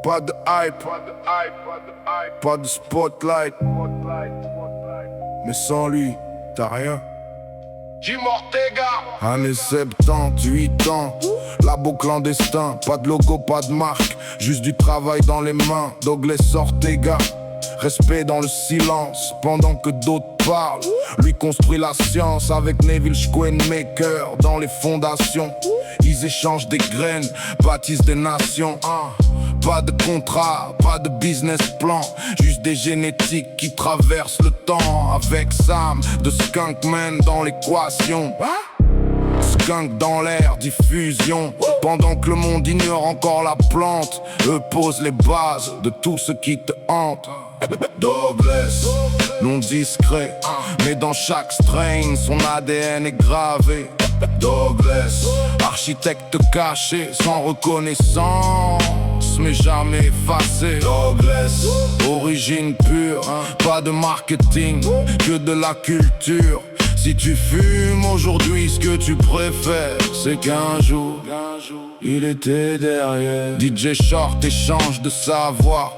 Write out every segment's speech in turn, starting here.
Pas de hype, pas de spotlight. Mais sans lui, t'as rien. Jim Ortega. Années 70, 8 ans, labo clandestin. Pas de logo, pas de marque, juste du travail dans les mains. Douglas Ortega, respect dans le silence. Pendant que d'autres parlent, lui construit la science. Avec Neville Schwenmaker dans les fondations. Ils échangent des graines, bâtissent des nations. Pas de contrat, pas de business plan, juste des génétiques qui traversent le temps. Avec Sam de Skunkman dans l'équation. Skunk dans l'air, diffusion. Pendant que le monde ignore encore la plante, eux posent les bases de tout ce qui te hante. Douglas, non discret, mais dans chaque strain, son ADN est gravé. Douglas, architecte caché, sans reconnaissance, mais jamais effacé. Douglas, origine pure, pas de marketing, que de la culture. Si tu fumes aujourd'hui, ce que tu préfères, c'est qu'un jour, il était derrière. DJ Short échange de savoir,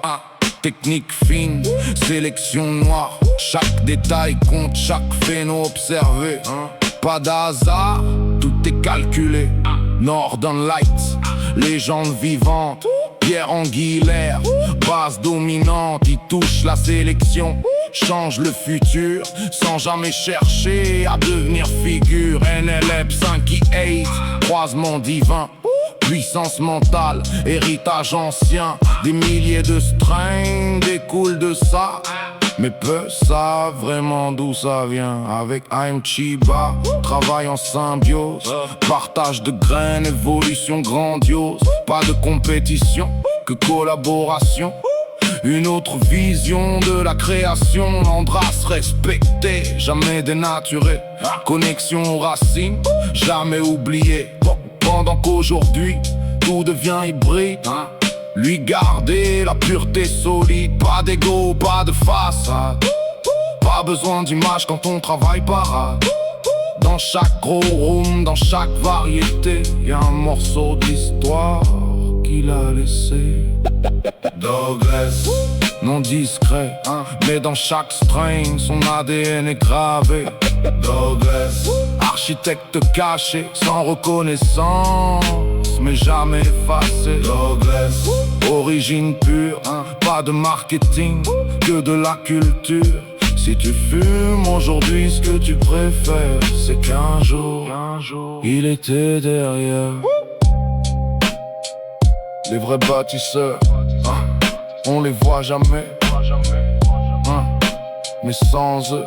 technique fine, sélection noire. Chaque détail compte, chaque phéno observé. Pas d'hasard, tout est calculé. Northern Lights, légende vivante. Pierre Anguillaire, base dominante. Il touche la sélection, change le futur, sans jamais chercher à devenir figure. NLF 5E8, croisement divin. Puissance mentale, héritage ancien. Des milliers de strains découlent de ça, mais peu savent vraiment d'où ça vient. Avec I'm Chiba, travail en symbiose. Partage de graines, évolution grandiose. Pas de compétition, que collaboration. Une autre vision de la création. Andras respecté, jamais dénaturé. Connexion aux racines, jamais oublié. Pendant qu'aujourd'hui, tout devient hybride. Lui garder la pureté solide. Pas d'ego, pas de façade. Pas besoin d'image quand on travaille parade. Dans chaque gros room, dans chaque variété, y a un morceau d'histoire qu'il a laissé. Douglas, non discret, mais dans chaque strain, son ADN est gravé. Douglas, architecte caché, sans reconnaissance, mais jamais effacé. Douglas, origine pure, pas de marketing, que de la culture. Si tu fumes aujourd'hui, ce que tu préfères, c'est qu'un jour, il était derrière. Les vrais bâtisseurs, on les voit jamais, mais sans eux